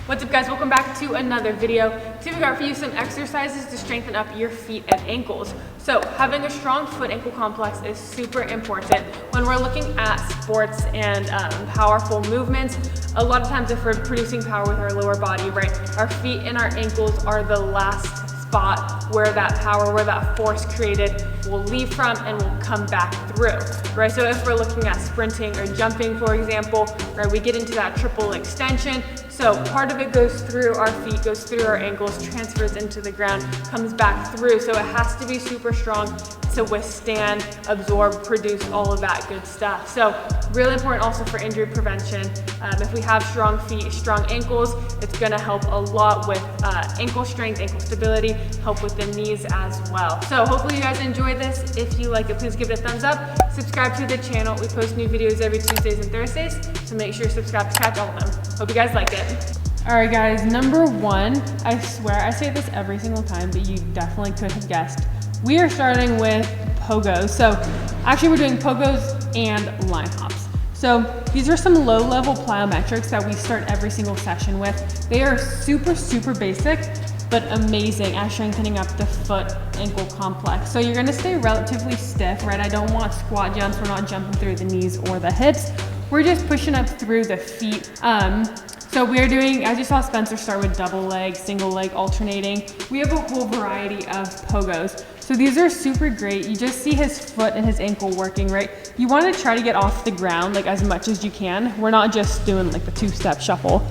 What's up guys, welcome back to another video. Today we got for you some exercises to strengthen up your feet and ankles. So having a strong foot ankle complex is super important when we're looking at sports and powerful movements. A lot of times if we're producing power with our lower body, right, our feet and our ankles are the last spot where that power, where that force created will leave from and will come back through, right? So if we're looking at sprinting or jumping, for example, right, we get into that triple extension. So part of it goes through our feet, goes through our ankles, transfers into the ground, comes back through. So it has to be super strong to withstand, absorb, produce all of that good stuff. So really important also for injury prevention. If we have strong feet, strong ankles, it's gonna help a lot with ankle strength, ankle stability, help with the knees as well. So hopefully you guys enjoy this. If you like it, please give it a thumbs up. Subscribe to the channel. We post new videos every Tuesdays and Thursdays, so make sure you subscribe to catch all of them. Hope you guys liked it. All right guys, number one, I swear I say this every single time, but you definitely could have guessed. We are starting with pogos. So actually we're doing pogos and line hops. So these are some low-level plyometrics that we start every single session with. They are super, super basic, but amazing at strengthening up the foot ankle complex. So you're gonna stay relatively stiff, right? I don't want squat jumps. We're not jumping through the knees or the hips. We're just pushing up through the feet. So we're doing, as you saw Spencer start with double leg, single leg, alternating. We have a whole variety of pogos. So these are super great. You just see his foot and his ankle working, right? You want to try to get off the ground like as much as you can. We're not just doing like the two-step shuffle,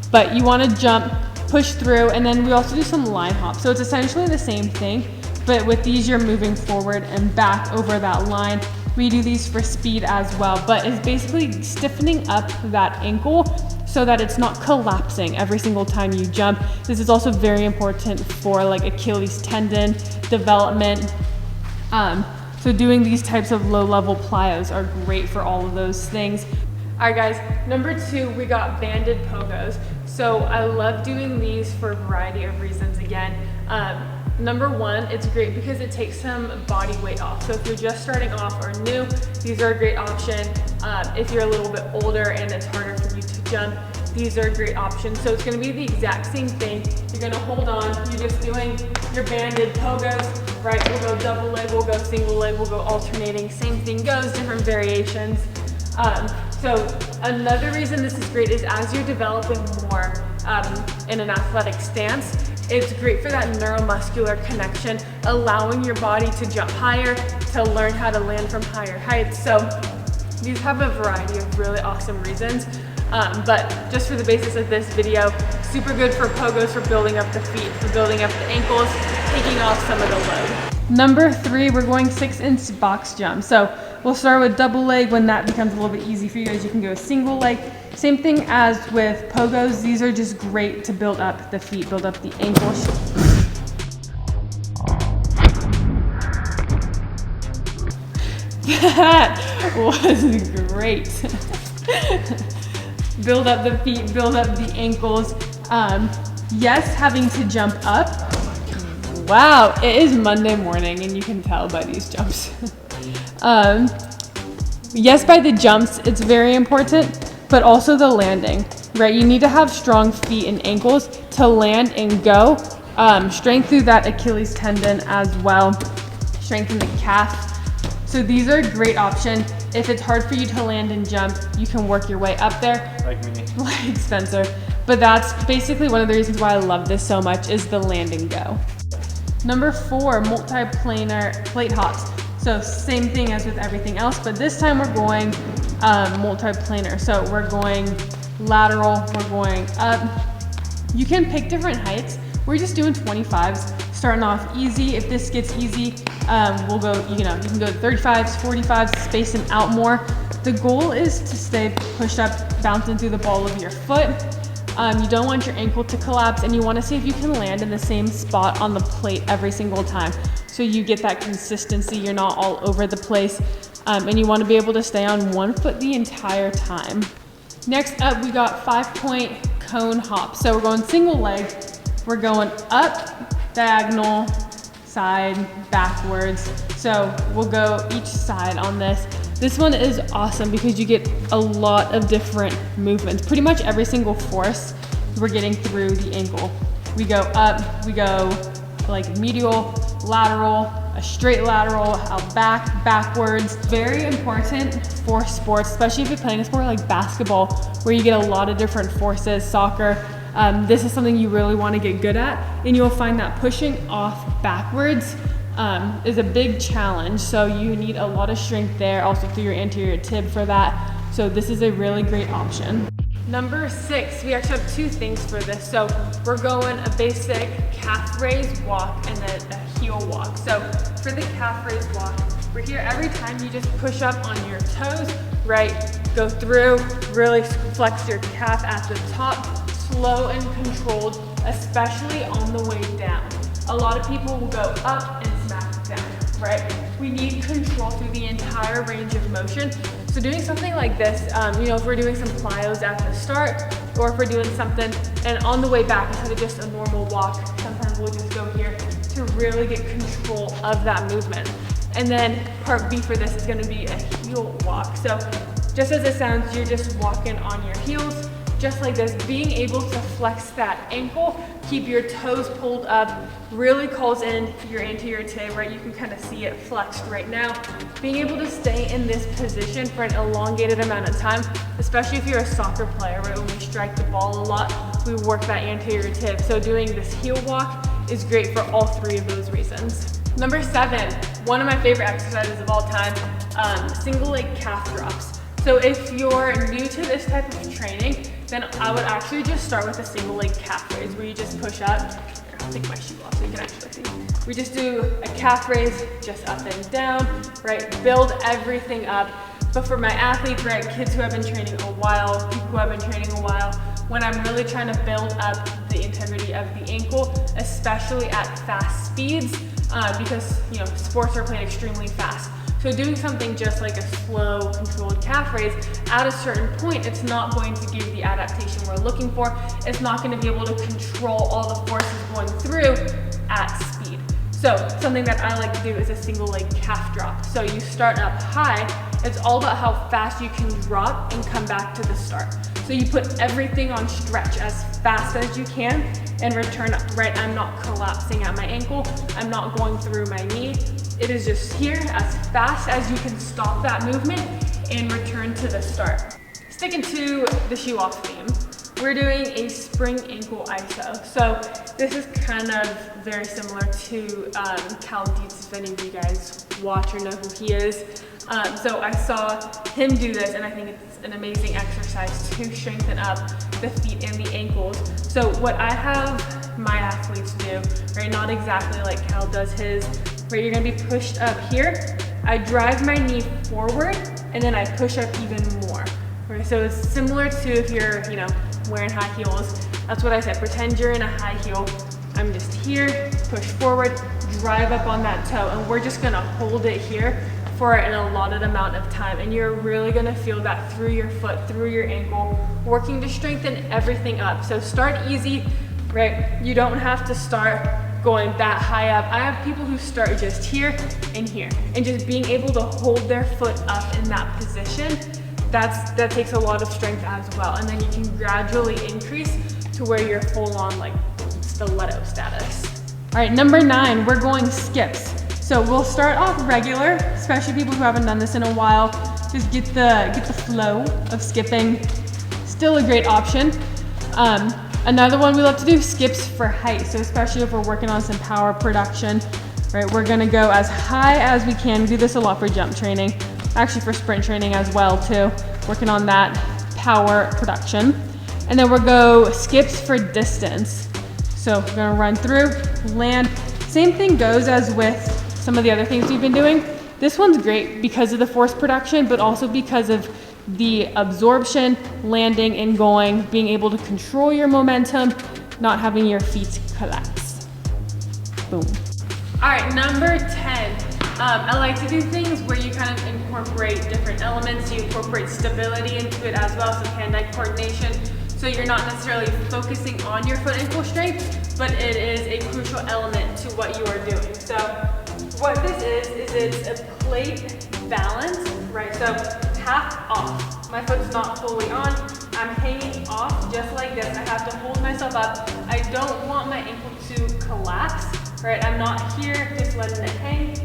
but you want to jump, push through, and then we also do some line hops. So it's essentially the same thing, but with these you're moving forward and back over that line. We do these for speed as well, but it's basically stiffening up that ankle so that it's not collapsing every single time you jump. This is also very important for like Achilles tendon development. So doing these types of low-level plyos are great for all of those things. All right guys, number two, we got banded pogos. So I love doing these for a variety of reasons again. Number one, it's great because it takes some body weight off. So if you're just starting off or new, these are a great option. If you're a little bit older and it's harder for you to jump, these are a great option. So it's gonna be the exact same thing. You're gonna hold on, you're just doing your banded pogos, right? We'll go double leg, we'll go single leg, we'll go alternating. Same thing goes, different variations. So another reason this is great is as you're developing more in an athletic stance, it's great for that neuromuscular connection, allowing your body to jump higher, to learn how to land from higher heights. So these have a variety of really awesome reasons. But just for the basis of this video, super good for pogos, for building up the feet, for building up the ankles, taking off some of the load. Number three, we're going 6-inch box jump. So we'll start with double leg. When that becomes a little bit easy for you guys, you can go single leg. Same thing as with pogos. These are just great to build up the feet, build up the ankles. That was great. Build up the feet, build up the ankles. Yes, having to jump up. Wow, it is Monday morning and you can tell by these jumps. Yes, by the jumps, it's very important, but also the landing, right? You need to have strong feet and ankles to land and go. Strength through that Achilles tendon as well. Strengthen the calf. So these are a great option. If it's hard for you to land and jump, you can work your way up there. Like me. Like Spencer. But that's basically one of the reasons why I love this so much is the land and go. Number four, multi-planar plate hops. So same thing as with everything else, but this time we're going multi-planar. So we're going lateral, we're going up. You can pick different heights. We're just doing 25s, starting off easy. If this gets easy, we'll go, you can go to 35s, 45s, space them out more. The goal is to stay pushed up, bouncing through the ball of your foot. You don't want your ankle to collapse, and you want to see if you can land in the same spot on the plate every single time. So you get that consistency, you're not all over the place, and you want to be able to stay on one foot the entire time. Next up, we got 5-point cone hop. So we're going single leg, we're going up, diagonal, side, backwards. So we'll go each side on this. This one is awesome because you get a lot of different movements. Pretty much every single force we're getting through the ankle. We go up, we go like medial, lateral, a straight lateral, out back, backwards. Very important for sports, especially if you're playing a sport like basketball, where you get a lot of different forces, soccer. This is something you really want to get good at, and you'll find that pushing off backwards is a big challenge. So you need a lot of strength there, also through your anterior tib for that. So this is a really great option. Number 6, we actually have 2 things for this. So we're going a basic calf raise walk and then a heel walk. So for the calf raise walk, we're here every time you just push up on your toes, right? Go through, really flex your calf at the top, slow and controlled, especially on the way down. A lot of people will go up and smack down, right? We need control through the entire range of motion. So doing something like this, if we're doing some plyos at the start, or if we're doing something, and on the way back, instead of just a normal walk, sometimes we'll just go here to really get control of that movement. And then part B for this is gonna be a heel walk. So just as it sounds, you're just walking on your heels, just like this, being able to flex that ankle, keep your toes pulled up, really calls in your anterior tib, right? You can kind of see it flexed right now. Being able to stay in this position for an elongated amount of time, especially if you're a soccer player, right? When we strike the ball a lot, we work that anterior tib. So doing this heel walk is great for all 3 of those reasons. Number 7, one of my favorite exercises of all time, single leg calf drops. So if you're new to this type of training, then I would actually just start with a single leg calf raise where you just push up. Here, I'll take my shoe off so you can actually see. We just do a calf raise, just up and down, right? Build everything up. But for my athletes, right, kids who have been training a while, people who have been training a while, when I'm really trying to build up the integrity of the ankle, especially at fast speeds, because sports are played extremely fast. So doing something just like a slow, controlled calf raise, at a certain point, it's not going to give the adaptation we're looking for. It's not going to be able to control all the forces going through at speed. So something that I like to do is a single leg calf drop. So you start up high. It's all about how fast you can drop and come back to the start. So you put everything on stretch as fast as you can and return up, right? I'm not collapsing at my ankle. I'm not going through my knee. It is just here as fast as you can stop that movement and return to the start. Sticking to the shoe off theme, we're doing a spring ankle ISO. So this is kind of very similar to Cal Dietz, if any of you guys watch or know who he is. So I saw him do this, and I think it's an amazing exercise to strengthen up the feet and the ankles. So what I have my athletes do, right, not exactly like Cal does his, where you're gonna be pushed up here. I drive my knee forward and then I push up even more. Right? So it's similar to if you're, wearing high heels. That's what I said, pretend you're in a high heel. I'm just here, push forward, drive up on that toe, and we're just gonna hold it here for an allotted amount of time. And you're really gonna feel that through your foot, through your ankle, working to strengthen everything up. So start easy, right? You don't have to start going that high up. I have people who start just here and here, and just being able to hold their foot up in that position, that takes a lot of strength as well. And then you can gradually increase to where you're full on like stiletto status. All right, number 9, we're going skips. So we'll start off regular, especially people who haven't done this in a while. Just get the flow of skipping. Still a great option. Another one we love to do, skips for height. So especially if we're working on some power production, right? We're gonna go as high as we can. We do this a lot for jump training, actually for sprint training as well too, working on that power production. And then we'll go skips for distance. So we're gonna run through, land. Same thing goes as with some of the other things we've been doing. This one's great because of the force production, but also because of the absorption, landing and going, being able to control your momentum, not having your feet collapse. Boom. All right, number 10. I like to do things where you kind of incorporate different elements. You incorporate stability into it as well, so hand-eye coordination. So you're not necessarily focusing on your foot ankle strength, but it is a crucial element to what you are doing. So what this is it's a plate balance, right? So half off. My foot's not fully on. I'm hanging off just like this. I have to hold my myself up. I don't want my ankle to collapse, right? I'm not here just letting it hang.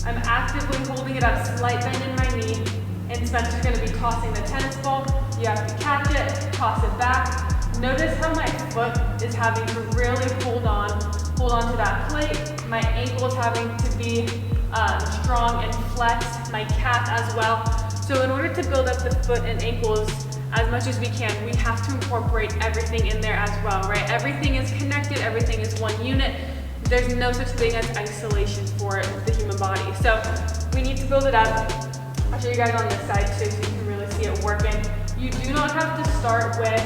I'm actively holding it up, slight bend in my knee, and Spencer's gonna be tossing the tennis ball. You have to catch it, toss it back. Notice how my foot is having to really hold on to that plate. My ankle is having to be strong and flexed, my calf as well. So in order to build up the foot and ankles as much as we can, we have to incorporate everything in there as well, right? Everything is connected, everything is one unit. There's no such thing as isolation for the human body. So we need to build it up. I'll show you guys on this side too so you can really see it working. You do not have to start with,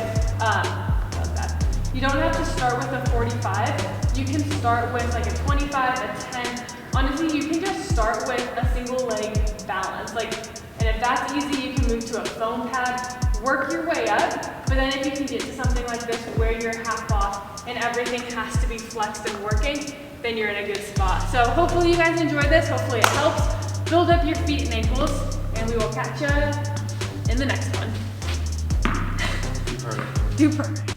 you don't have to start with a 45. You can start with like a 25, a 10. Honestly, you can just start with a single leg balance. And if that's easy, you can move to a foam pad, work your way up. But then if you can get to something like this where you're half off and everything has to be flexed and working, then you're in a good spot. So hopefully you guys enjoyed this. Hopefully it helps. Build up your feet and ankles, and we will catch you in the next one. Do perfect.